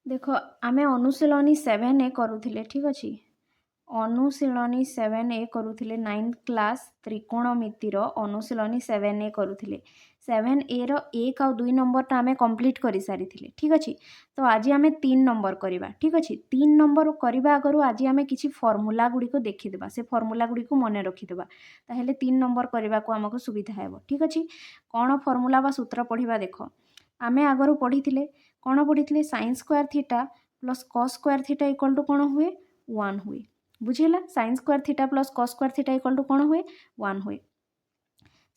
देख आमे अनुशीलनी 7A करूथिले ठीक अच्छे। अनुशीलनी 7A करूथिले 9th class त्रिकोणमितिर अनुशीलनी 7A करूथिले। 7A रो 1 और 2 नंबरटा आमे कंप्लीट करि सारी थिले ठीक अच्छे। तो आज आमे 3 नंबर करवा ठीक अच्छे। 3 नंबर करवा आगु आज आमे किछि फॉर्मूला गुडी को देखिदेबा से फॉर्मूला गुडी को मन रखिदेबा ताहेले 3 नंबर करवा को हमको सुविधा हेबो ठीक अच्छे। कौन फॉर्मूला बा सूत्र पढ़िबा देख आमे आगरु पढ़िथिले कौन पढ़िथिले sin square theta plus cos square theta equal to कौन हुए 1 हुए बुझिला। sin square theta plus cos square theta equal to कौन हुए 1 हुए।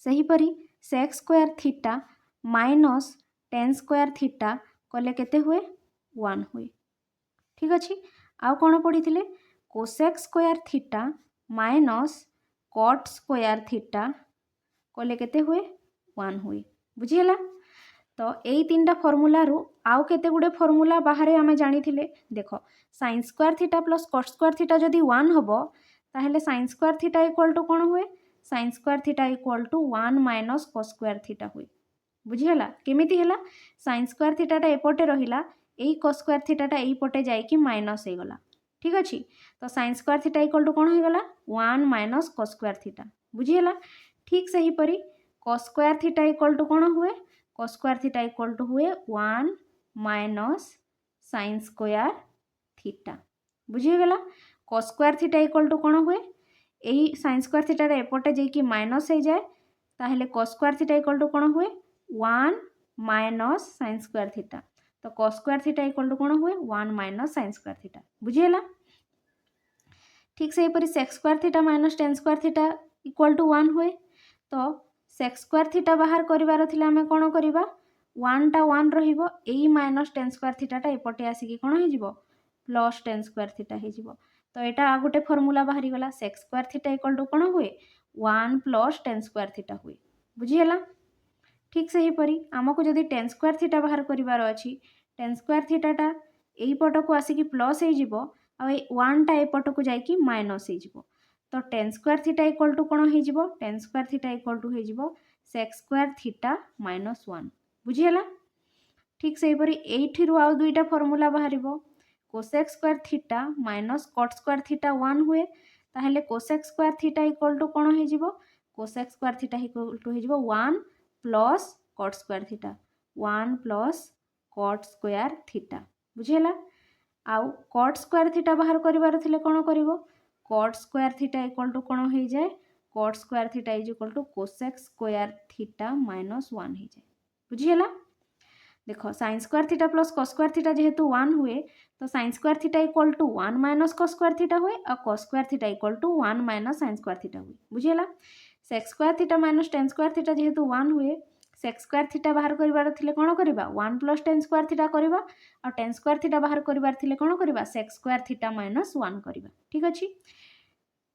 सही परी sec square theta minus tan square theta कले केते हुए 1 हुए ठीक अच्छे। आउ कौन पढ़िथिले cosec square theta minus cot square theta कले केते हुए 1 हुए बुझिला। तो यही 3टा फॉर्मूला रु आउ केते गुडे फॉर्मूला बाहर आमे जानी थिले देख sin square theta plus cot square theta जदि 1 हबो ताहेले sin square theta equal to कौन हुए sin square theta equal to 1 minus cos square theta हुए बुझिला। केमिति हैला sin स्क्वायर थीटाटा एपटे रहिला एई cos स्क्वायर थीटाटा एई पटे जाई कि माइनस हे गला ठीक अछि। तो sin square theta equal to कौन हो गला 1 माइनस cos स्क्वायर थीटा बुझिला। ठीक सही परी cos square theta equal to कौन हुए cos square theta equal to हुए 1 माइनस sin स्क्वायर थीटा बुझीगला। cos square theta equal to कौन हुए यही sin स्क्वायर थीटा एपटे जाइए माइनस हो जाए ताहले cos square theta equal to कौन हुए 1 माइनस sin स्क्वायर थीटा। तो cos square theta equal to कौन हुए 1 माइनस sin स्क्वायर थीटा बुझीगला। ठीक से हीपरी sec square theta minus tan square theta equal to 1 हुए। तो sec स्क्वायर थीटा बाहर करिवार थिला आमे कोन करिवा 1 टा 1 रहिबो एई माइनस tan स्क्वायर थीटाटा एपटे आसीकी कोन हे जिवो प्लस tan स्क्वायर थीटा हे जिवो। तो एटा आ गोटे फॉर्मूला बाहरी गला sec square theta equal to कोन हुए 1 प्लस tan स्क्वायर थीटा हुए बुझियला। ठीक से हीपरी आमको जदि tan स्क्वायर थीटा बाहर करिवार अछि tan स्क्वायर थीटाटा एई पटको आसीकी प्लस हे जिवो आ ए 1 टा एपटको जाईकी माइनस हे जिवो। तो tan square theta equal to कौन हो जिवो tan square theta equal to हो जिवो sec स्क्वायर थीटा माइनस 1 बुझियला। ठीक से हीपरी एइठिरु आउ दुईटा फॉर्मूला बाहरिबो cosec square theta minus cot square theta 1 हुए ताहेले cosec square theta equal to कौन हो जिवो cosec square theta equal to हो जिवो 1 plus cot square theta 1 plus cot square theta बुझियला। आउ cot स्क्वायर थीटा बाहर करिवार थिले कोन करिवो cot square theta equal to कौन हो जाए cot square theta is equal to cosec square theta minus 1 हो जाए बुझियला। देखो sin square theta plus cos square theta जेहेतु 1 हुए तो sin square theta equal to 1 minus cos square theta हुए और cos square theta equal to 1 minus sin square theta हुए बुझियला। sec square theta minus tan square theta जेहेतु 1 हुए sec square theta बाहर करिवार थिले कोन करिबा 1 प्लस tan स्क्वायर थीटा करिबा और tan स्क्वायर थीटा बाहर करिवार थिले कोन करिबा sec स्क्वायर थीटा माइनस 1 करिबा ठीक अछि।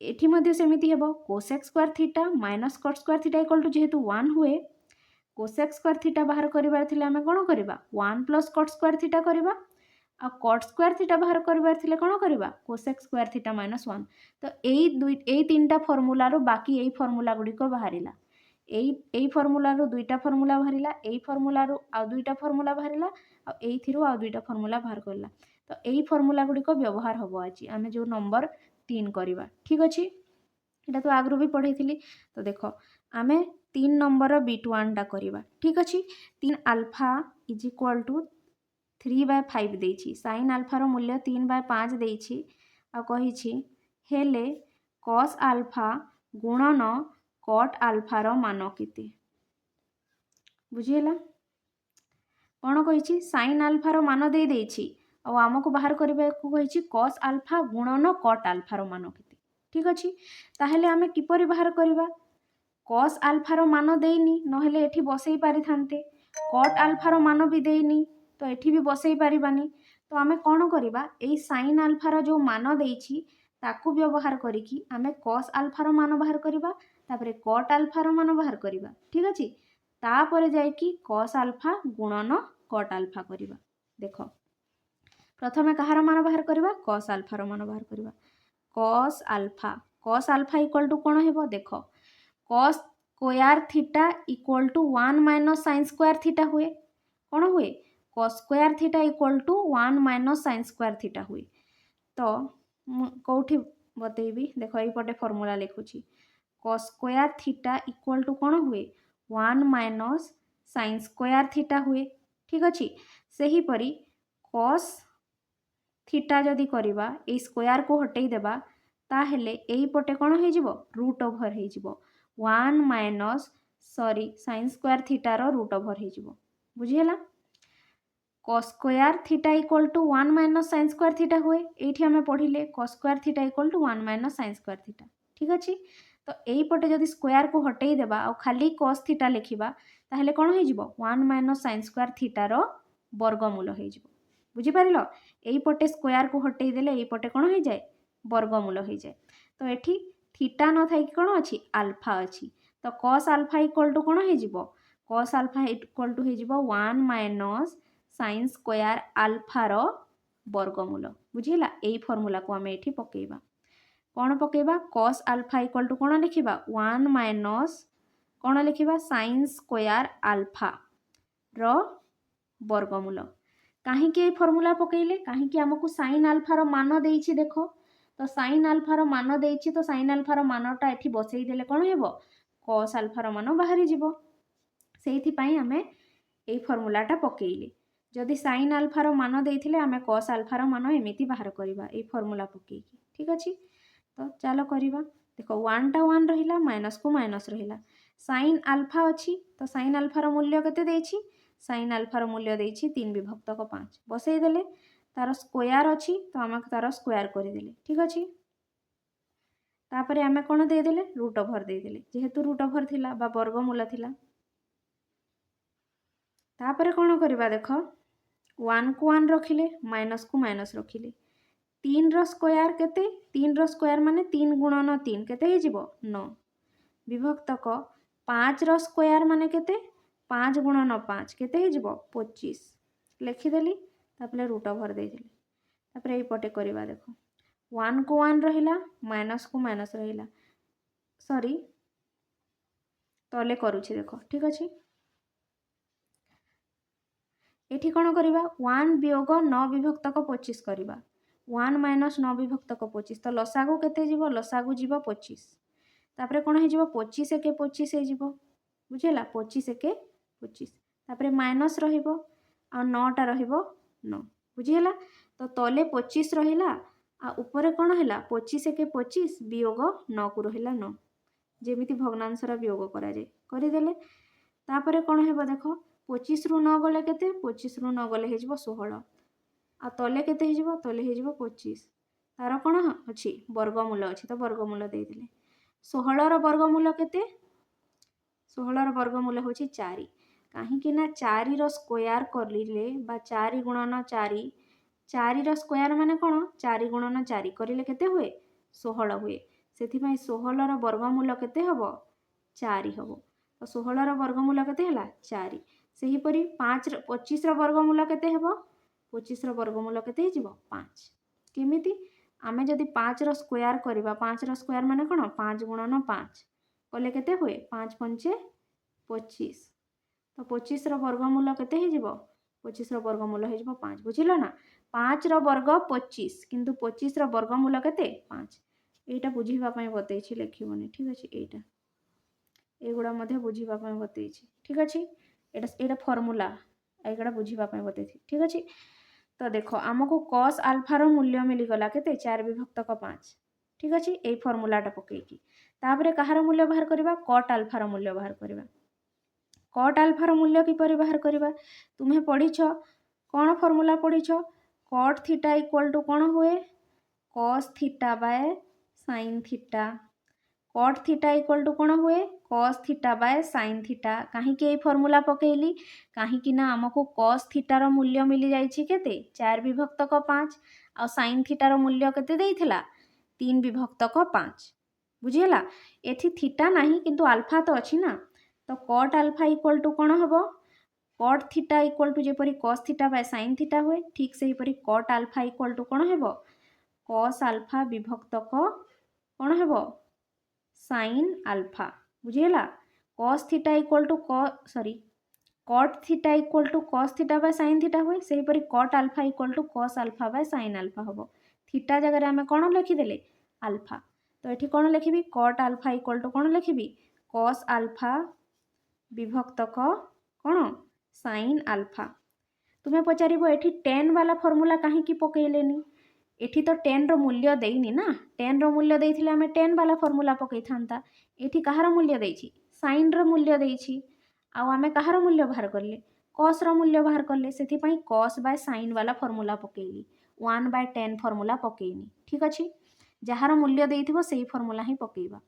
एठी मध्ये सेमिति हेबो cosec square theta minus cot square theta equal to जेहेतु 1 हुए cosec स्क्वायर थीटा बाहर करिवार थिले आमे कोन करिबा 1 प्लस cot स्क्वायर थीटा करिबा आ cot स्क्वायर थीटा बाहर करिवार थिले कोन करिबा cosec स्क्वायर थीटा माइनस 1। तो एई 3टा फॉर्मूला रो बाकी एई फॉर्मूला गुडी को बाहरिला एई फॉर्मूला रो 2टा फॉर्मूला बाहरिला एई फॉर्मूला रो आ 2टा फॉर्मूला बाहरिला आ एइथिरो आ 2टा फॉर्मूला बाहर करला। तो एई फॉर्मूला गुडी को व्यवहार हबो आछि आमे जो नंबर 3 करिबा ठीक अछि। एटा तो आगरो भी पढ़ी थिली तो देखो आमे 3 नंबर B21 टा करिबा ठीक अछि। 3 अल्फा इज इक्वल टू 3/5 देछि sin अल्फा रो मूल्य 3/5 देछि आ कहिछि हेले cos अल्फा गुणन cot अल्फा रो मान केते बुझियला। कोन कहिछि sin अल्फा रो मान दे देछि आ आमको बाहर करबा को कहिछि cos अल्फा गुणन cot अल्फा रो मान केते ठीक अछि। ताहेले आमे किपरि बाहर करिबा cos अल्फा रो मान देइनी नहेले एठी बसई पारि थान्ते cot अल्फा रो मान भी देइनी तो एठी भी बसई पारिबानी। तो आमे कोन करिबा एई sin अल्फा रो जो मान देइछि ताकू व्यवहार करिकि आमे cos अल्फा रो मान बाहर करिबा तापरे cot अल्फा रो मान बाहर करिबा ठीक अछि। तापरे जाय कि cos अल्फा गुणन cot अल्फा करिबा। देखो प्रथमे कहार मान बाहर करिबा cos अल्फा रो मान बाहर करिबा cos अल्फा इक्वल टू कोन हेबो देखो cos square theta equal to 1 minus sin square theta हुए कोन हुए cos square theta equal to 1 minus sin square theta हुए। तो कौटी बतेबी देख ये फॉर्मूला लिखुची cos square theta equal to कौन हुए 1 माइनस sin स्क्वायर थीटा हुए। ठीक अच्छे से ही परी cos थीटा जदि करवा ए स्क्वायर को हटई देबा ताहेले एई पटे कौन हो जिवो रूट ओवर हो जिवो 1 minus sorry sin square theta रो रूट ओवर हो जिवो। बुझीला cos square theta equal to 1 minus sin square theta हुए एठी हमें पढ़िले cos square theta equal to 1 minus sin square theta. ठीक अच्छे तो एई पटे जदि स्क्वायर को हटई देबा आ खाली cos थीटा लिखिबा ताहेले कौन हो जिवो 1 माइनस sin स्क्वायर थीटा रो वर्गमूल हो जिवो। बुझी पारिलो एई पटे स्क्वायर को हटई देले एई पटे कौन हो जाए वर्गमूल हो जाए। तो एठी थीटा न थाई कौन अच्छी अल्फा अच्छी तो cos अल्फा इक्वल टू कौन हो जिवो cos अल्फा इक्वल टू हो जिवो 1 माइनस sin स्क्वायर अल्फा रो वर्गमूल। बुझीला एई फॉर्मूला को हमें एठी पकेइबा कौन पकेइबा cos अल्फा इक्वल टू कौन लिखिबा 1 माइनस कौन लिखिबा sin स्क्वायर अल्फा रो वर्गमूल। कहीं फॉर्मूला पकेइले कहीं आमको sin अल्फा रो मान देइछि देख तो sin अल्फा रो मान देइछि तो sin अल्फा रो मानटा एठी बसई देले कोन हेबो cos अल्फा रो मान बाहरी जिवो। सेइथि पई हमें एई फॉर्मूलाटा पकेइले जदि sin अल्फा रो मान देइथिले हमें cos अल्फा रो मान एमिति बाहर करिबा एई फॉर्मूला पकेइकी। ठीक अछि तो चलो करिबा देखो 1 टा 1 रहिला माइनस को माइनस रहिला sin अल्फा अछि तो sin अल्फा रो मूल्य केते देइछि sin अल्फा रो मूल्य देइछि 3 विभक्त को 5 बसई देले तार स्क्वायर अछि तो आम तार स्क्वायर कर देले। ठीक अछि तापरे आम कौन दे देले रूट ओवर दे देले जेहेतु रूट ओवर थिला बा वर्गमूल थिला। तापरे कौन करबा देख 1 को 1 रखिले माइनस को माइनस रखिले 3 रो स्क्वायर केते 3 रो स्क्वायर माने 3 गुणन 3 केते हे जिवो 9 विभक्त को 5 रो स्क्वायर माने केते 5 गुणन 5 केते हे जिवो 25 लिखिदेली तापरे रूट ओवर दे देली तापरे एई पटे करबा देख 1 को 1 रहिला माइनस को माइनस रहिला सॉरी तले करूछि देख। ठीक अछि एठी कौन करबा 1 वियोग 9 विभक्त को 25 करबा 1 माइनस 9 विभक्त को 25 तो लसागु केते जिवो लसागु जिवो 25 तापरे कौन हे जिवो 25 के 25 हे जिवो। बुझेला 25 के 25 तापरे माइनस रहिबो आ 9 टा रहिबो 9 बुझेला तो तले 25 रहिला आ ऊपर कौन हैला 25 के 25 वियोग 9 को रहिला 9 जेमिति भग्नांशर वियोग करा जाय करिदेले तापरे कौन हेबो देखो 25 रु 9 गले केते 25 रु 9 गले हे जिवो 16 आ तले केते हे जिवो तले हे जिवो 25 तार कौन अछि वर्गमूल अछि तो वर्गमूल दे देले 16 रो वर्गमूल केते 16 रो वर्गमूल होछि 4 कहीं ना 4 रो स्क्वायर करलिले बा 4 गुणन 4 4 रो स्क्वायर माने कौन 4 गुणन 4 करिले केते हुए 16 हुए सेथि पई 16 रो वर्गमूल केते हबो 4 हबो तो 16 रो वर्गमूल केते हला 4 सेही परी 25 रो वर्गमूल केते हबो 25 रो वर्गमूल केते हिजिवो 5 केमिति आमे जदि 5 रो स्क्वायर करबा 5 रो स्क्वायर माने कौन 5 गुणन 5 कले केते हुए 5 पंचे 25 तो 25 रो वर्गमूल केते हिजिवो 25 रो वर्गमूल हिजिवो 5 बुझिलो ना 5 रो वर्ग 25 किंतु 25 रो वर्गमूल केते 5 एटा बुझिबा पई बतैछि लेखिबोनी। ठीक अछि एटा एगुडा मध्ये बुझिबा पई बतैछि। ठीक अछि एटा फॉर्मूला एगुडा बुझिबा पई बतैछि। ठीक अछि तो देखो आमको cos अल्फा रो मूल्य मिली गला केते 4 विभक्त को 5 ठीक अछि एई फॉर्मूलाटा पकेइकी तापरे कहार मूल्य बाहर करबा cot अल्फा रो मूल्य बाहर करबा cot अल्फा रो मूल्य किपरि बाहर करबा तुमे पढिछो कोन फॉर्मूला पढिछो cot थीटा इक्वल टू कोन हुए cos theta by sin theta cot theta equal to कोन हुए cos theta by sin theta काहे के फॉर्मूला पकेइली काहे कि ना हमको cos थीटा रो मूल्य मिली जाईछि केते 4 विभक्त को 5 आ sin थीटा रो मूल्य केते देइथिला 3 विभक्त को 5 बुझियला एथि थीटा नाही किंतु अल्फा तो अछि ना तो cot अल्फा इक्वल टू कोन हबो cot थीटा इक्वल टू जेपरि cos theta by sin theta हुए ठीक सेही परि cot अल्फा इक्वल टू कोन हेबो cos अल्फा विभक्त को कोन हेबो sin अल्फा बुझियला cos theta equal to cot theta equal to cos theta by sine theta हुए सेहीपरि cot alpha equal to cos alpha by sine alpha हम थीटा जगह आम कौन लिखिदेले आल्फा तो ये कौन लिखी कट आल्फा इक्वल टू कौन लिखी कस आल्फा विभक्तक कौन साइन आल्फा तुम्हें पचार ये टेन वाला फर्मूला कहीं पकईलेनी एठी तो 10 रो मूल्य देनी ना 10 रो मूल्य देथिले आमे 10 वाला फर्मूला पकई थांता एठी कहार मूल्य देछि साइन रो मूल्य देछि आ आमे कहार मूल्य बाहर करले कॉस रो मूल्य बाहर करले सेथि पई कॉस बाय साइन वाला फर्मूला पकईली 1/10 फर्मूला पकईनी ठीक अछि जहार मूल्य देइथिबो सेही फर्मूला ही पकईबा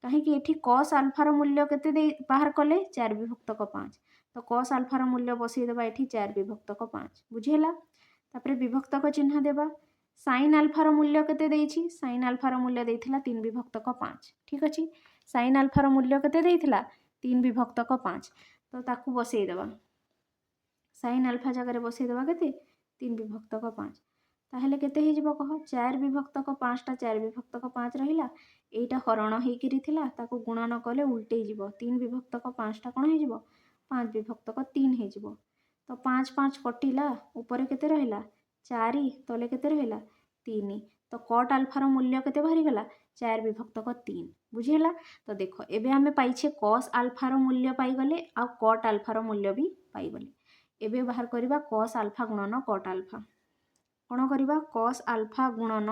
कहीं कि एठी कॉस आल्फा रो मूल्य केते दे बाहर करले 4 विभक्तक 5 तो कॉस आल्फा रो मूल्य बसई देबा एठी 4 विभक्तक 5 बुझिला तापरे विभक्तक चिन्ह देबा साइन आल्फार मूल्य केते देइछि साइन आल्फार मूल्य देइथिला 3 विभक्तक 5 ठीक अछि साइन आल्फार मूल्य केते देइथिला 3 विभक्तक 5 तो ताकू बसई देबा साइन आल्फा जगह बसई देबा केते 3 विभक्तक 5 ताहेले केते हे जिवो कह 4 विभक्तक 5 टा 4 विभक्तक 5 रहिला एटा हरण हेकिरी थिला ताकू गुणन कले उल्टे जिवो 3 विभक्तक 5 टा कोन हे जिवो 5 विभक्तक 3 हे जिवो तो 5 5 कटिला ऊपर केते रहिला 4 तले केते रहिला 3 तो कट आल्फार मूल्य केते बाहरी गला 4 विभक्तक 3 बुझिला तो देखो एबे आमे पाइछे कॉस आल्फार मूल्य पाई गले आ कट आल्फार मूल्य भी पाई गले एबे बाहर करिबा कॉस आल्फा गुणन कट आल्फा कोन करिबा कॉस आल्फा गुणन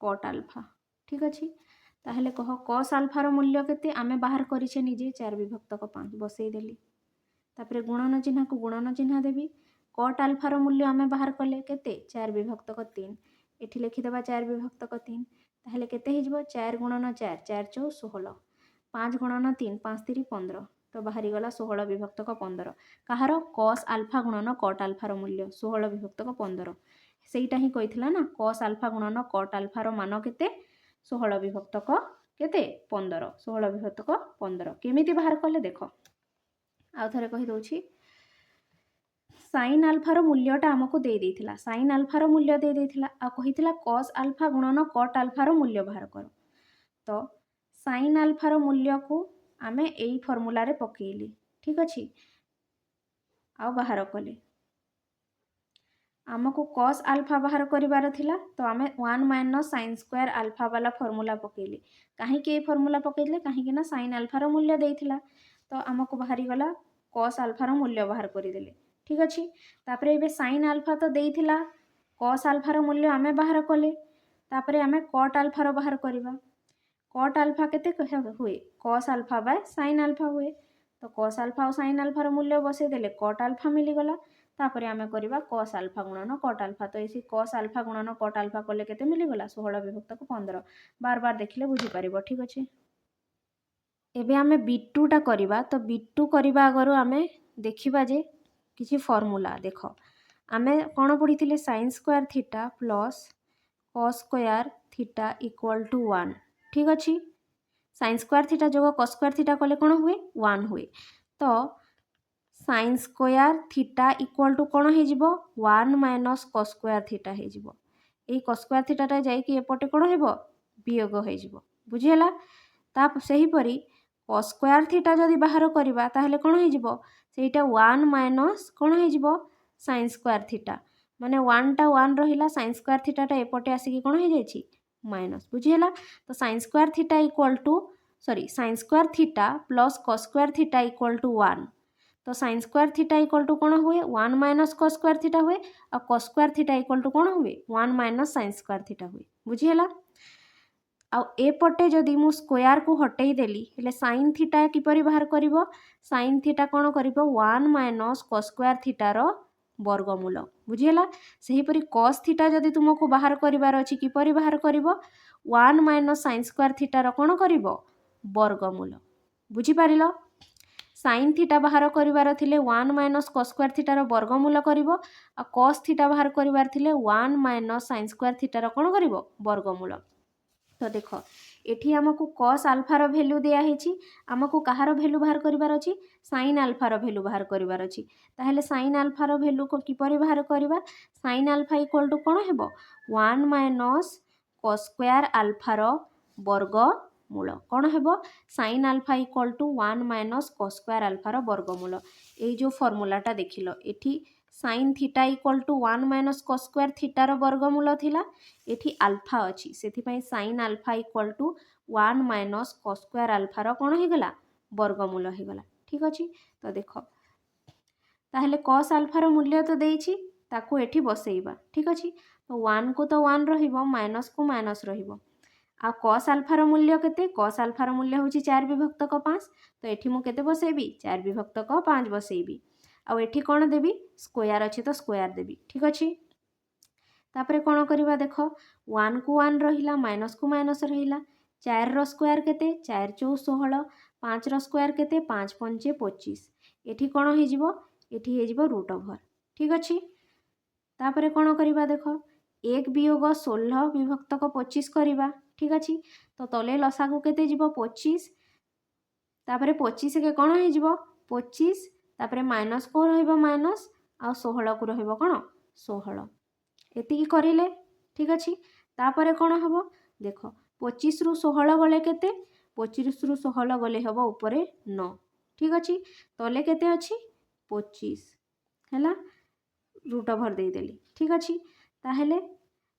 कट आल्फा ठीक अछि ताहेले कह कॉस आल्फार मूल्य केते आमे बाहर करिछे निजे 4 विभक्तक 5 बसई देली तापरे गुणन चिन्ह को गुणन चिन्ह देबी कट आल्फार मूल्य आमे बाहर कले केते 4 विभक्तक 3 एठी लिखि देबा 4 विभक्तक 3 ताहेले केते हे जिवो 4 गुणन 4 4 चौ 16 5 गुणन 3 5 3 15 तो बाहरी गला 16 विभक्तक 15 कहार कॉस आल्फा गुणन कट आल्फार मूल्य 16 विभक्तक 15 सेईटा ही कहिथिला ना कॉस आल्फा गुणन कट आल्फार मान केते 16 विभक्तक केते 15 16 विभक्तक 15 केमिति बाहर कले देखो आउ थरे कहि दउछि साइन आल्फार मूल्यटा आमको दे देइथिला साइन आल्फार मूल्य दे देइथिला आ कहिथिला कॉस आल्फा गुणन कट आल्फार मूल्य बाहर कर तो साइन आल्फार मूल्य को आमे एई फॉर्मूला रे पकेइली ठीक अछि आ बाहर कले आमको कॉस आल्फा बाहर करिवार थिला तो आमे 1 माइनस साइन स्क्वायर आल्फा वाला फॉर्मूला पकेइली काहे के फॉर्मूला पकेइले काहे कि ना साइन आल्फार मूल्य देइथिला तो आमको बाहरी गला कॉस आल्फार मूल्य बाहर करि देले ठीक अछि तापरे एबे साइन आल्फा तो देइथिला कॉस आल्फार मूल्य आमे बाहर कले तापरे आमे कट आल्फार बाहर करिबा कट आल्फा केते हुए cos alpha by sine alpha हुए तो कॉस आल्फा और साइन आल्फार मूल्य बसई देले कट आल्फा मिली गला तापरे आमे करिबा कॉस आल्फा गुणन कट आल्फा तो एसी कॉस आल्फा गुणन कट आल्फा कले केते मिली गला 16 विभक्तक 15 बार बार देखिले बुझी परिबो ठीक अछि एबे आमे b2 टा करिबा तो b2 करिबा अगरु आमे देखिबा जे किछि फॉर्मूला देखो आमे कोन पढिथिले sin square theta plus cos square theta equal to 1 ठीक अछि sin स्क्वायर थीटा जोग cos स्क्वायर थीटा कले कोन हुए 1 हुए तो sin square theta equal to कोन हे जिवो 1 माइनस cos स्क्वायर थीटा हे जिवो एई cos स्क्वायर थीटा टा जाई कि एपटे कोन हेबो वियोग हे जिवो बुझियला ता सही परी cos स्क्वायर थीटा जदि बाहर करिबा ताहले कोन हे जिवो सेटा 1 माइनस कोन हे जिवो sin स्क्वायर थीटा माने 1 टा 1 रहिला sin स्क्वायर थीटा टा एपटे आसी कि कोन हे जाईछि माइनस बुझियला तो sin square theta equal to sin square theta plus cos square theta equal to 1 तो sin square theta equal to कोन हुए 1 माइनस cos स्क्वायर थीटा हुए और cos square theta equal to कोन हुए 1 माइनस sin स्क्वायर थीटा हुए बुझियला आ एपटे जदि मु स्क्वायर को हटई देली हेले sin थीटा किपरि बाहर करिवो sin थीटा कोन करिवो 1 माइनस cos स्क्वायर थीटा रो वर्गमूल बुझियला सही परी cos थीटा जदि तुमको बाहर करिवार अछि किपरि बाहर करिवो 1 माइनस sin स्क्वायर थीटा रो कोन करिवो वर्गमूल बुझी पारिलो sin थीटा बाहर करिवार थिले 1 माइनस cos स्क्वायर थीटा रो वर्गमूल करिवो आ cos थीटा बाहर करिवार थिले 1 माइनस sin स्क्वायर थीटा रो कोन करिवो वर्गमूल तो देख एठी हमको cos आल्फार भैल्यू दिया हेछि हमको कहार भैल्यू बाहर करिवार अछि sin आल्फार भैल्यू बाहर करिवार अछि ताहेले sin आल्फार भैल्यू को किपरि बाहर करिवा sin आल्फा इक्वल टू कोन हेबो 1 माइनस cos स्क्वायर आल्फार वर्ग वर्गमूल कौन हेबो sin alpha equal to 1 minus cos square अल्फार वर्गमूल ये जो फर्मूलाटा देखिल एठी sin theta equal to 1 minus cos square थीटार वर्गमूल थिला एठी अल्फा अछि सेथिपई sin alpha equal to 1 minus cos square अल्फार कौन हो गला वर्गमूल हो गला ठीक अछि तो देखो ताहले cos अल्फार मूल्य तो देइछि ताकू एठी बसेइबा ठीक अछि तो 1 को तो 1 रहिबो माइनस को माइनस रहिबो आ cos अल्फार मूल्य केते cos अल्फार मूल्य होची 4 विभक्तक 5 तो एठी मु केते बसेबी 4 विभक्तक 5 बसेबी आ एठी कोन देबी स्क्वायर अछि तो स्क्वायर देबी ठीक अछि तापरे कोन करिवा देखो 1 को 1 रहिला माइनस को माइनस रहिला 4 रो स्क्वायर केते 4 चौ 16 5 रो स्क्वायर केते 5 पंचे 25 एठी कोन हे जिवो एठी हे जिवो रूट ओवर ठीक अछि तापरे कोन करिवा देखो 1 वियोग 16 विभक्तक 25 करिवा ठीक अछि तो तले लसागु केते जिवो 25 तापरे 25 के कोन हे जिवो 25 तापरे माइनस को रहइबो माइनस आ 16 को रहइबो कोन 16 एतिकी करिले ठीक अछि तापरे कोन हबो देखो 25 रु 16 गले केते 25 रु 16 गले हबो ऊपरे 9 ठीक अछि तले केते अछि 25 हैला रूट ओवर दे देली ठीक अछि ताहेले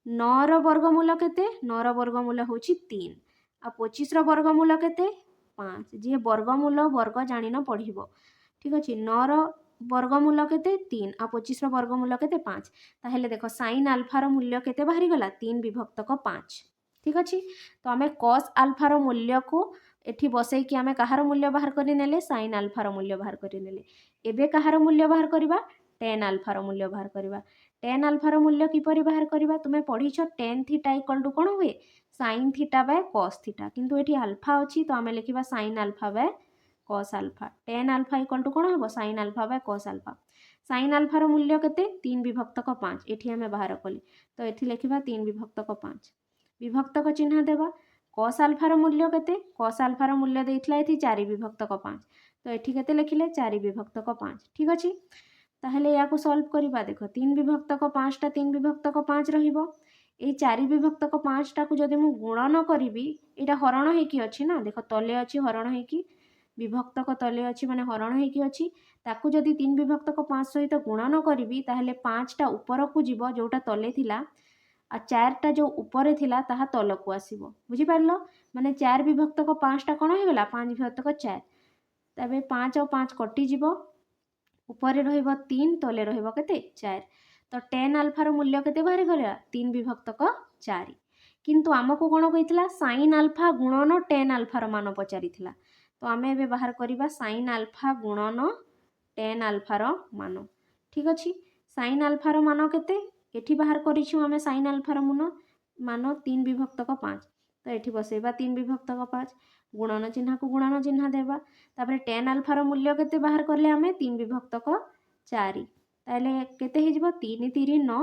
9 रो वर्गमूल केते 9 रो वर्गमूल होची 3 आ 25 रो वर्गमूल केते 5 जे वर्गमूल वर्ग जानि न पढिबो ठीक अछि 9 रो वर्गमूल केते 3 आ 25 रो वर्गमूल केते 5 ताहेले देखो sin अल्फा रो मूल्य केते बाहरी गला 3 विभक्तक 5 ठीक अछि तो हमें cos अल्फा रो मूल्य को एठी बसई कि हमें कहार मूल्य बाहर करि नेले sin अल्फा रो मूल्य बाहर करि नेले एबे कहार मूल्य बाहर करिबा tan अल्फा रो मूल्य बाहर करिबा tan अल्फा रो मूल्य किपरि बाहर करिबा तुमे पढिछ tan थीटा इक्वल टू कोन हुए sin theta by cos theta किंतु एठी अल्फा अछि तो हमें लिखिबा sin alpha by cos alpha tan alpha equal to कोन हेबो sin alpha by cos alpha sin alpha रो मूल्य केते 3 विभक्तक 5 एठी हमें बाहर कली तो एठी लिखिबा 3 विभक्तक 5 विभक्तक चिन्ह देबा cos अल्फा रो मूल्य केते cos अल्फा रो मूल्य देइथला एठी 4 विभक्तक 5 तो एठी केते लिखिले 4 विभक्तक 5 ठीक अछि ताहले या को सॉल्व करिबा देखो 3 विभक्तक 5 टा 3 विभक्तक 5 रहिबो ए 4 विभक्तक 5 टा को जदि मु गुणन करिबी एटा हरण हे कि अछि ना देखो तले अछि हरण हे कि विभक्तक तले अछि माने हरण हे कि अछि ताकू जदि 3 विभक्तक 5 सहित गुणन करिबी ताहले 5 टा ऊपर को जिवो जोटा तले थिला आ 4 टा जो ऊपर थिला ताहा तल को आसीबो बुझि पारलो माने 4 विभक्तक 5 टा कोन हे गला 5 विभक्तक 4 तबे 5 और 5 कटि जिवो ऊपर रहिबो 3 तले रहिबो केते 4 तो tan अल्फा रो मूल्य केते बाहर गला 3 विभक्तक 4 किंतु हमको कोन कहितला sin अल्फा गुणन tan अल्फा रो मान पचारिथिला तो आमे एबे बाहर करिबा sin अल्फा गुणन tan अल्फा रो मान ठीक अछि sin अल्फा रो मान केते एठी बाहर करिछु हमें sin अल्फा रो मान 3 विभक्तक 5 तो एठी बसेबा 3 विभक्तक 5 गुणन चिन्ह को गुणन चिन्ह देबा तापरे tan अल्फा रो मूल्य केते बाहर करले हमें 3 विभक्तक 4 ताले केते हे जिवो 3 3 9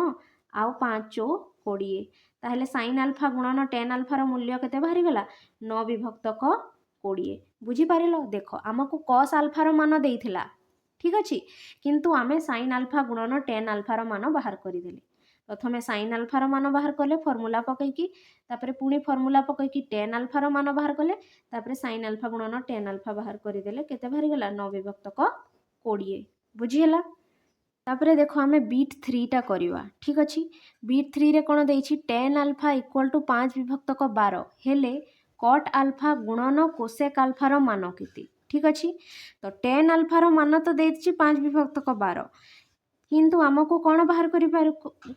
आउ 5 चौ 20 ताहले sin अल्फा गुणन tan अल्फा रो मूल्य केते बाहरी गला 9 विभक्तक 20 बुझी पारिलो देखो हमको cos अल्फा रो मान देइथिला ठीक अछि किंतु आमे sin अल्फा गुणन tan अल्फा रो मान बाहर करि देले प्रथमे sin अल्फा रो मान बाहर कले फार्मूला पकई की तापरे पुनी फार्मूला पकई की tan अल्फा रो मान बाहर कले तापरे sin अल्फा गुणन tan अल्फा बाहर करि देले केते बाहरी गला 9 विभक्तक 20 बुझी हला तापरे देखो हमें बीट 3 टा करिवा ठीक अछि बीट 3 रे कोन देइछि tan अल्फा इक्वल टू 5 विभक्तक 12 हेले cot अल्फा गुणन cosec अल्फा रो मान केते ठीक अछि तो tan अल्फा रो मान तो देइछि 5 विभक्तक 12 किंतु हमको कोन बाहर करि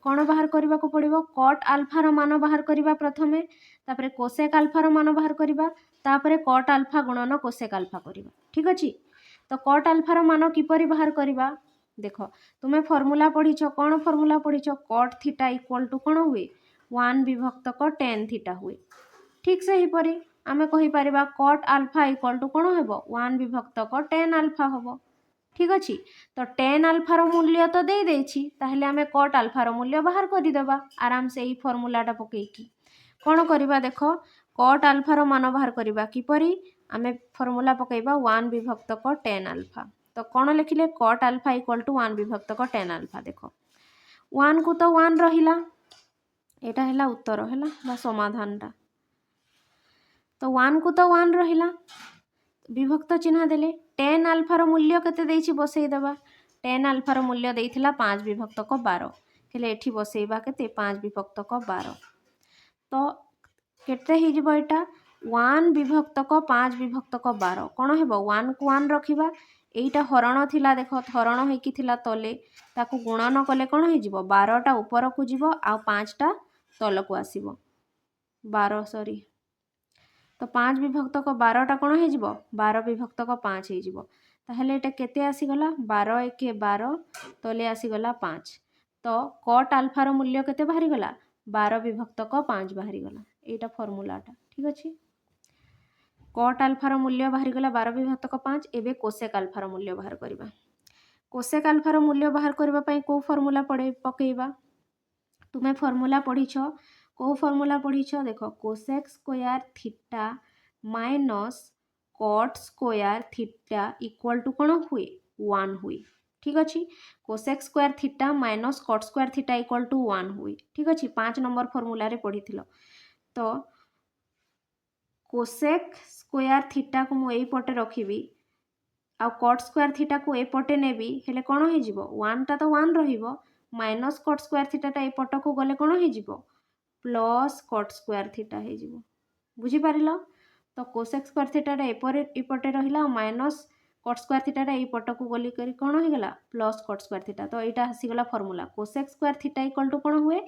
कोन बाहर करबा को पड़िबो cot अल्फा रो मान बाहर करबा प्रथमे तापरे cosec अल्फा रो मान बाहर करबा तापरे cot अल्फा गुणन cosec अल्फा करबा ठीक अछि तो cot अल्फा रो मान किपरि बाहर करबा देखो तुमे फार्मूला पढिछ कोन फार्मूला पढिछ cot थीटा इक्वल टू कोन हुए 1 विभक्तक tan थीटा हुए ठीक से ही परी आमे कहि परिबा cot अल्फा इक्वल टू कोन हेबो 1 विभक्तक tan अल्फा होबो ठीक अछि तो tan अल्फा रो मूल्य तो दे देछि ताहले हमें cot अल्फा रो मूल्य बाहर करि देबा आराम से ई फार्मूलाटा पकई की कोन करिबा देखो cot अल्फा रो मान बाहर करिबा किपरि आमे फार्मूला पकईबा 1 विभक्तक tan अल्फा तो कोन लिखिले cot अल्फा इक्वल टू 1 विभक्तक tan अल्फा देखो 1 को तो 1 रहिला एटा हैला उत्तर हैला बा समाधानटा तो 1 को तो 1 रहिला विभक्त चिन्ह देले tan अल्फार मूल्य केते देछि बसैदेबा tan अल्फार मूल्य देइथिला 5 विभक्तक 12 हेले एठी बसैबा केते 5 विभक्तक 12 तो केते हे जिवो एटा 1 विभक्तक 5 विभक्तक 12 कोन हेबो 1 को 1 रखिबा एइटा हरण थिला देखो हरण हेकी थिला तले ताकू गुणन कले कोन हे जिवो 12 टा ऊपर को जिवो आ 5 टा तल को आसीबो 12 सॉरी तो 5 विभक्तक 12 टा कोन हे जिवो 12 विभक्तक 5 हे जिवो ताहले एटा केते आसी गला 12 एके 12 तले आसी गला 5 तो कट अल्फार मूल्य केते बाहरी गला 12 विभक्तक 5 बाहरी गला एटा फॉर्मूलाटा ठीक अछि कट अल्फार मूल्य बाहरी गला 12 विभक्तक 5 एबे कोसेक अल्फार मूल्य बाहर करबा कोसेक अल्फार मूल्य बाहर करबा पई को फॉर्मूला पकेइबा तुमे फॉर्मूला पढिछ को फॉर्मूला पढिछ देखो cosec square theta minus cot square theta equal to कोन हुए 1 हुए ठीक अछि cosec square theta minus cot square theta equal to 1 हुए ठीक अछि 5 नंबर फॉर्मूला रे पढिथिलो तो कोसेक स्क्वायर थीटा को मु एई पटे रखिबी आ कट स्क्वायर थीटा को ए पटे नेबी हेले कोन हे जिवो 1 टा तो 1 रहिबो माइनस कट स्क्वायर थीटा टा ए पट को गले कोन हे जिवो प्लस कट स्क्वायर थीटा हे जिवो बुझी पारिलो तो कोसेक स्क्वायर थीटा टा ए पटे रहिला माइनस कट स्क्वायर थीटा टा ए पट को गली करी कोन हे गला प्लस कट स्क्वायर थीटा तो एटा हसी गला formula cosec square theta equal to कोन हुए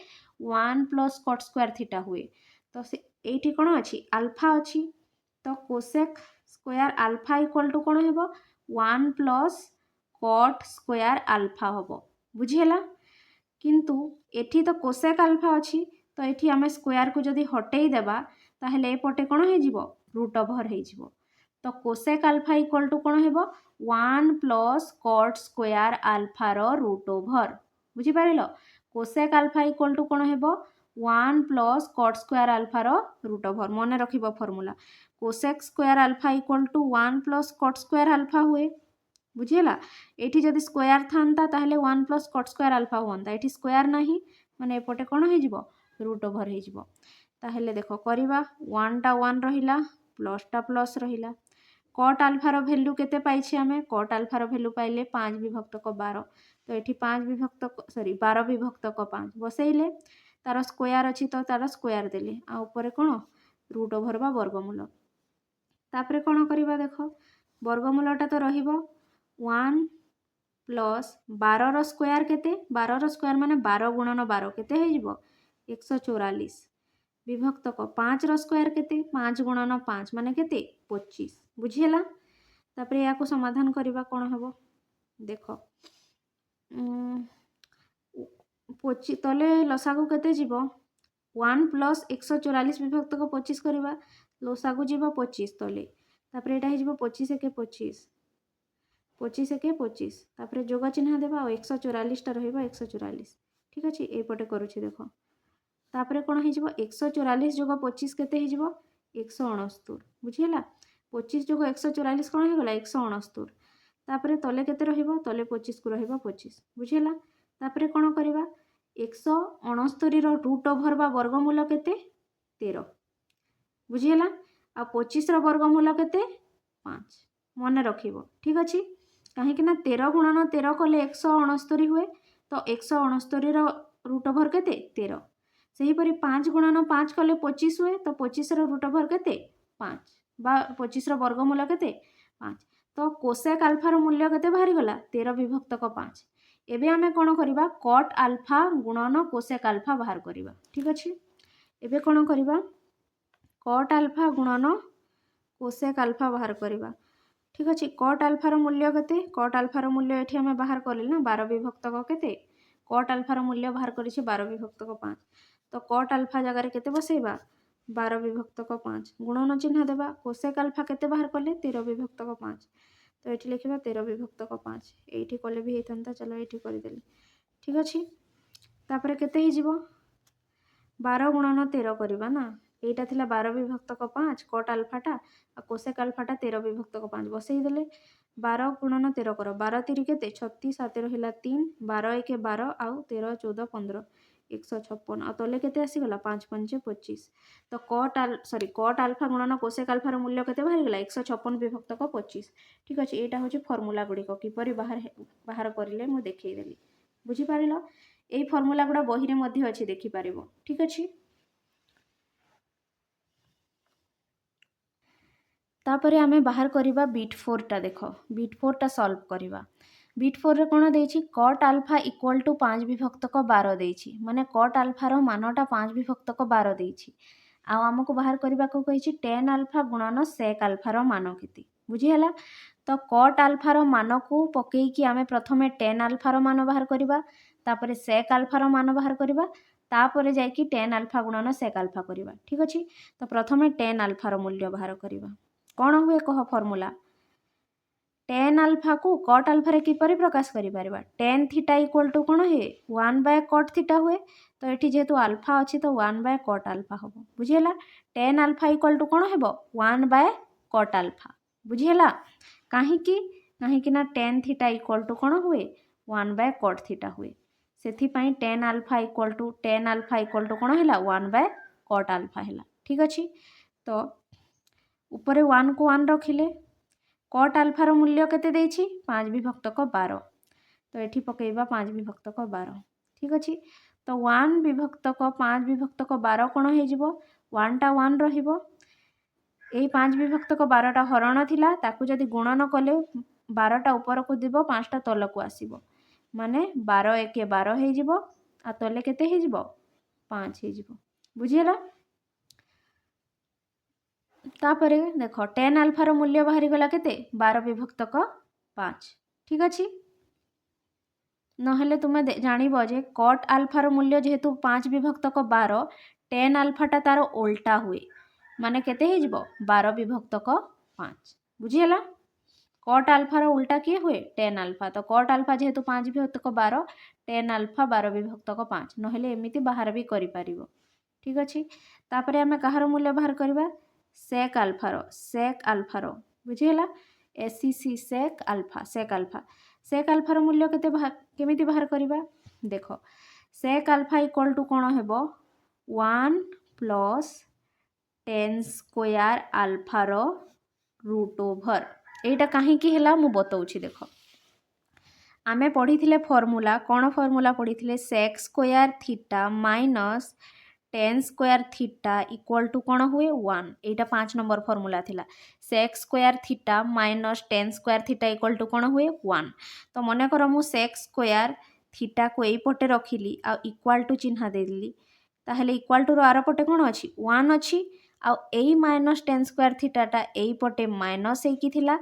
1 प्लस कट स्क्वायर थीटा हुए तो से एठी कोन अछि अल्फा अछि तो cosec square alpha equal to कोन हेबो 1 प्लस कट स्क्वायर अल्फा हबो बुझिहेला किंतु एठी तो कोसेक अल्फा अछि तो एठी आमे स्क्वायर को जदी हटेई देबा ताहेले ए पटे कोन हे जिवो रूट ओवर हे जिवो तो कोसेक अल्फा इक्वल टू कोन हेबो 1 प्लस कट स्क्वायर अल्फा रो रूट ओवर बुझी पारिलो कोसेक अल्फा इक्वल टू कोन हेबो 1 प्लस कट स्क्वायर अल्फा रो रूट ओवर मने रखिबो formula cosec square alpha equal to 1 plus cot square alpha हुए बुझिला एठी जदी स्क्वायर थांता ताहले 1 प्लस कट स्क्वायर अल्फा होंता एठी स्क्वायर नाही माने एपटे कोन हे जिवो रूट ओवर हे जिवो ताहले देखो करिबा 1 टा 1 रहिला प्लस रहिला कट अल्फा रो वैल्यू केते पाइछि आमे कट अल्फा रो वैल्यू पाइले 5 विभक्तक 12 तो एठी 5 विभक्तक सॉरी 12 विभक्तक 5 बसैले तार स्क्वायर अछि तो तार स्क्वायर देले आ ऊपर कोन रूट ओवर बा वर्गमूल तापरे कोन करिबा देखो वर्गमूलटा तो रहिबो 1 प्लस 12 रो स्क्वायर केते 12 रो स्क्वायर माने 12 गुणन 12 केते हे जिवो 144 विभक्तक 5 रो स्क्वायर केते 5 गुणन 5 माने केते 25 बुझिहेला तापरे या को समाधान करिबा कोन हबो देखो 25 तले लसागु केते जिवो 1 प्लस 144 विभक्तक 25 करिबा लसागु जिवो 25 तले तापरे एटा हे जिवो 25 एके 25 25 एके 25 तापरे जोग चिन्ह देबा 144 टा रहिबा 144 ठीक अछि ए पटे करूछि देखो तापरे कोन हे जिवो 144 जोग 25 केते हे जिवो 169 बुझिहेला 25 जोग 144 कोन हे गला 169 तापरे तले केते रहिबो तले 25 को रहिबो 25 बुझिहेला तापरे कोन करिबा 169 रो रूट ओवर बा वर्गमूल केते 13 बुझिहेला आ 25 रो वर्गमूल केते 5 मने रखिबो ठीक अछि काहे कि ना 13 गुणन 13 कले 169 हुए तो 169 रो रूट ओवर केते 13 सही परी 5 गुणन 5 कले 25 हुए तो 25 रो रूट ओवर केते 5 बा 25 रो वर्गमूल केते 5 तो कोसेक अल्फा रो मूल्य केते बाहरी गला 13 विभक्तक 5 एबे आमे कोन करिबा कट अल्फा गुणन कोसेक अल्फा बाहर करिबा ठीक अछि एबे कोन करिबा कट अल्फा गुणन कोसेक अल्फा बाहर करिबा ठीक अछि कट अल्फा रो मूल्य केते कट अल्फा रो मूल्य एठी आमे बाहर करले ना 12 विभक्तक केते कट अल्फा रो मूल्य बाहर करिछि 12 विभक्तक 5 तो कट अल्फा जगह रे केते बसैबा 12 विभक्तक 5 गुणन चिन्ह देबा कोसेक अल्फा केते बाहर करले 13 विभक्तक 5 तो एठी लिखिबा 13 विभक्तक 5 एठी कले भी हेतंता चलो एठी करि देली ठीक अछि तापरे केते हे जिवो 12 गुणन 13 करिबा ना एटा थिला 12 विभक्तक 5 कट अल्फाटा आ कोसेक अल्फाटा 13 विभक्तक 5 बसई देले 12 गुणन 13 कर 12 3 केते 36 7 रहिला 3 12 1 12 आउ 13 14 15 156 आ तले केते आसीगला 5 पंचे 25 तो कट आल्फा गुणन कोसेक आल्फार मूल्य केते बाहरी गला 156 विभक्तक 25 ठीक अछि एटा होछि फॉर्मूला गुडी को किपरि बाहर करिले मु देखै देली बुझी पारिलो एई फॉर्मूला गुडा बही रे मध्ये अछि देखि पारिबो ठीक अछि तापरे आमे बाहर करिबा बिट 4 टा देखो बिट 4 टा सॉल्व करिबा बिट 4 रे कोन देछि कट आल्फा इक्वल टू 5 विभक्तक 12 देछि माने कट आल्फा रो मानटा 5 विभक्तक 12 देछि आ हमको बाहर करबा को कहिछि tan आल्फा गुणन sec आल्फा रो मान केते बुझी हला तो कट आल्फा रो मान को पकेई कि आमे प्रथमे tan आल्फा रो मान बाहर करिबा तापरे sec आल्फा रो मान बाहर करिबा तापरे जाय कि tan आल्फा गुणन sec आल्फा करिबा ठीक अछि तो प्रथमे tan आल्फा रो मूल्य बाहर करिबा कौन हुए कह फॉर्मूला tan आल्फा को cot आल्फा रे किपरि प्रकाश करि परबा tan थीटा इक्वल टू कोन हे 1 बाय cot थीटा हुए तो एठी जेतु अल्फा अछि तो 1 बाय cot आल्फा हबो बुझियला tan आल्फा इक्वल टू कोन हेबो 1 बाय cot आल्फा बुझियला काहे कि ना tan थीटा इक्वल टू कोन हुए 1 बाय cot थीटा हुए सेथि पई tan आल्फा इक्वल टू कोन हैला 1 बाय cot आल्फा हैला ठीक अछि तो ऊपर 1 को 1 रखिले कट आल्फा रो मूल्य केते देछि 5 विभक्तक 12 तो एठी पकेइबा 5 विभक्तक 12 ठीक अछि तो 1 विभक्तक 5 विभक्तक 12 कोन हे जिवो 1 टा 1 रहिबो एई 5 विभक्तक 12 टा हरण थिला ताकू जदी गुणन कले 12 टा ऊपर को दिबो 5 टा तल को आसीबो माने 12 1 12 हे जिवो आ तले केते हे जिवो 5 हे जिवो बुझियला तापरे देखो tan आल्फा रो मूल्य बाहरी गला केते 12 विभक्तक 5 ठीक अछि नहले तुमे जानिबो जे cot आल्फा रो मूल्य जेहेतु 5 विभक्तक 12 tan आल्फा टा तारो उल्टा हुए माने केते हे जिवो 12 विभक्तक 5 बुझियला cot आल्फा रो उल्टा के हुए tan आल्फा तो cot आल्फा जेहेतु 5 विभक्तक 12 tan आल्फा 12 विभक्तक 5 नहले एमिति बाहर भी करि पारिबो ठीक अछि तापरे हमें कहार मूल्य बाहर करबा sec आल्फा रो बुझियला SEC sec आल्फा रो मूल्य केमिति बाहर करबा देखो sec आल्फा इक्वल टू कोन हेबो 1 प्लस tan स्क्वायर आल्फा रो रूट ओवर एटा काहे कि हला मु बतौछि देखो आमे पढ़िथिले फॉर्मूला कोन फॉर्मूला पढ़िथिले sec square theta minus tan square theta equal to कोन हुए 1 एटा 5 नंबर फॉर्मूला थिला sec square theta minus tan square theta equal to कोन हुए 1 तो मने करो मु sec स्क्वायर थीटा को एई पटे रखिली आ इक्वल टू चिन्ह देली ताहेले इक्वल टू रो आरो पटे कोन अछि 1 अछि आ एई माइनस tan स्क्वायर थीटा टा एई पटे माइनस हे कि थिला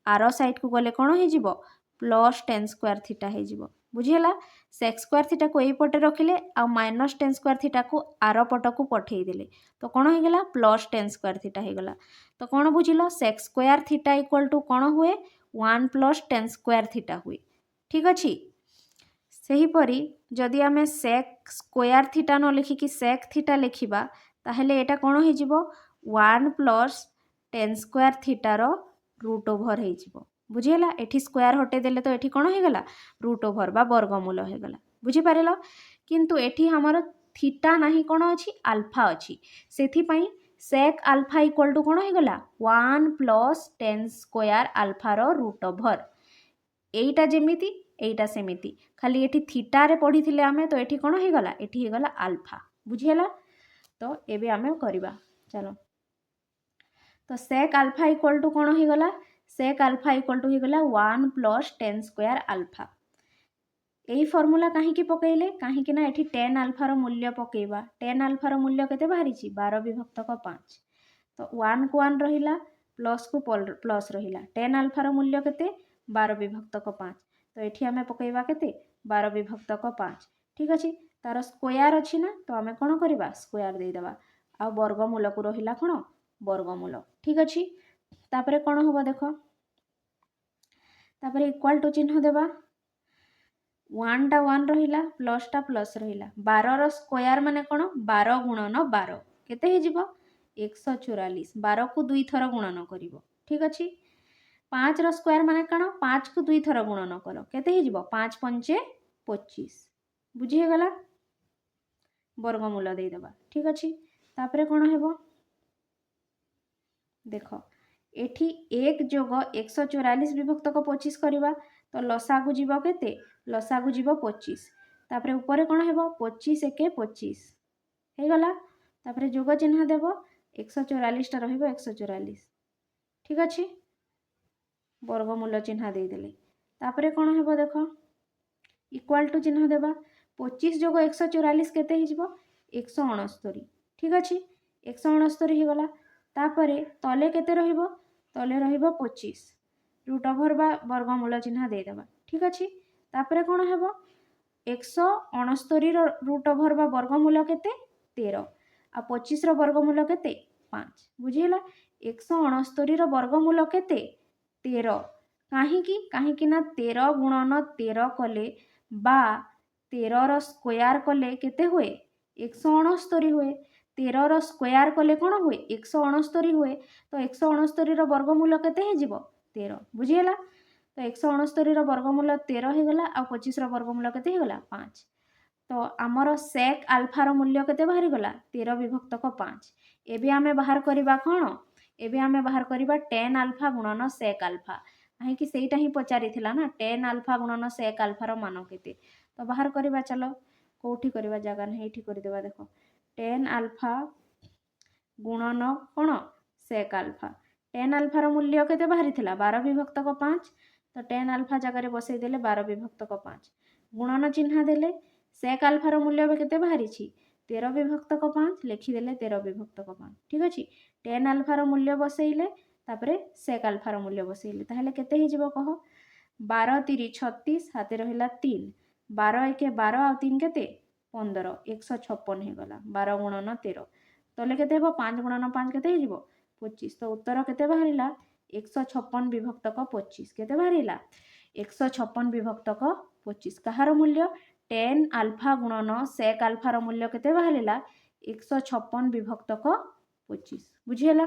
आरो साइड को गले कोन हे जिवो प्लस tan स्क्वायर थीटा हे जिवो बुझियला sec स्क्वायर थीटा को एई पटे रखिले आ माइनस tan स्क्वायर थीटा को आरो पट को पठेई देले तो कोन हे गेला प्लस tan स्क्वायर थीटा हे गेला तो कोन बुझिलो sec square theta equal to कोन हुए 1 प्लस tan स्क्वायर थीटा हुए ठीक अछि सही परी जदि आमे sec स्क्वायर थीटा न लिखि कि sec थीटा लिखिबा ताहेले एटा कोन हे जिवो 1 प्लस tan स्क्वायर थीटा रो रूट ओवर हे जिवो बुझियला एठी स्क्वायर हटे देले तो एठी कोन हे गेला रूट ओवर बा वर्गमूल हे गेला बुझी पारेलो किंतु एठी हमर थीटा नाही कोन अछि अल्फा अछि सेथि पई sec अल्फा इक्वल टू कोन हे गेला 1 प्लस tan स्क्वायर अल्फा रो रूट ओवर एटा जेमिति एटा सेमिति खाली एठी थीटा रे पढिथिले आमे तो एठी कोन हे गेला एठी हे गेला अल्फा बुझियला तो एबे आमे करबा चलो तो sec अल्फा इक्वल टू कोन हे गेला sec अल्फा इक्वल टू हे गेला 1 प्लस tan स्क्वायर अल्फा एई फॉर्मूला काहे की पकेइले काहे कि ना एठी tan अल्फा रो मूल्य पकेइबा tan अल्फा रो मूल्य केते बाहरी छि 12 विभक्तक 5 तो 1 को 1 रहिला प्लस को प्लस रहिला tan अल्फा रो मूल्य केते 12 विभक्तक 5 तो एठी हमें पकेइबा केते 12 विभक्तक 5 ठीक अछि तार स्क्वायर अछि ना तो हमें कोन करबा स्क्वायर दे देबा आ वर्गमूल को रहिला कोन वर्गमूल ठीक अछि तापरे कोन होबा देखो तापरे इक्वल टू चिन्ह देबा 1 टा 1 रहिला प्लस रहिला 12 रो स्क्वायर माने कोन 12 गुणन 12 केते हे जिवो 144 12 को 2 थर गुणन करिवो ठीक अछि 5 रो स्क्वायर माने कोन 5 को 2 थर गुणन करो केते हे जिवो 5 पंचे 25 बुझी हे गला वर्गमूल देदेबा ठीक अच्छे। तापर कौन हेबो देख एठी 1 जोग 144 विभक्तक 25 करवा तो लसागु जीव केते लसागु जीव 25 तापर ऊपर कौन हेबो 25 एके 25 हे गला तापर जोग चिन्ह देव 144 टा रहिबो 144 ठीक अच्छे वर्गमूल चिन्ह देदेले तापर कौन हेबो देख इक्वाल टू चिन्ह देबा 25 जोग 144 केते हिजबो 169 ठीक अच्छे 169 हो गला तापर तले केते रहिबो तले रहिबो 25 रूट ओवर बा वर्गमूल चिन्ह देदेबा ठीक अच्छे तापर कौन हेबो 169 रो रूट ओवर बा वर्गमूल केते 13 आ 25 रो वर्गमूल केते 5 बुझिला 169 रो वर्गमूल केते 13 काहींकी ना 13 गुणन 13 कले बा 13 रो स्क्वायर कले केते हुए 169 हुए 13 रो स्क्वायर कले कौन हुए 169 हुए तो 169 रो वर्गमूल केते हे जिवो 13 बुझिला तो 169 रो वर्गमूल 13 हे गला आ 25 रो वर्गमूल केते हे गला 5 तो आमर सेक आल्फा रो मूल्य केते बाहरी गला 13 विभक्तक 5 एबे आमे बाहर करिबा कोन एबे आमे बाहर करिबा tan आल्फा गुणन सेक आल्फा काहेकि सेटा ही पचारि थिला ना tan आल्फा गुणन सेक आल्फा रो मान केते तो बाहर करिबा चलो कोठी करिबा जगह नहीं एठी करि देबा देखो tan आल्फा गुणन कोन सेक आल्फा tan आल्फा रो मूल्य केते बाहरी थिला 12 विभक्तक 5 तो tan आल्फा जगह रे बसई देले 12 विभक्तक 5 गुणन चिन्ह देले सेक आल्फा रो मूल्य बे केते बाहरी छी 13 विभक्तक 5 लिखि देले 13 विभक्तक 5 ठीक अछि tan आल्फा रो मूल्य बसईले तापरे सेक आल्फा रो मूल्य बसईले ताहले केते हे जिवो कह 12 3 36 हाते रहिला 3 12 एके 12 आ 3 केते 15 156 हे गला 12 गुणन 13 तले केते हेबो 5 गुणन 5 केते हे जिवो 25 तो उत्तर केते बाहरिला 156 विभक्तक 25 केते बाहरिला 156 विभक्तक 25 कहार मूल्य tan आल्फा गुणन सेक आल्फा रो मूल्य केते बाहरिला 156 विभक्तक 25 बुझिला।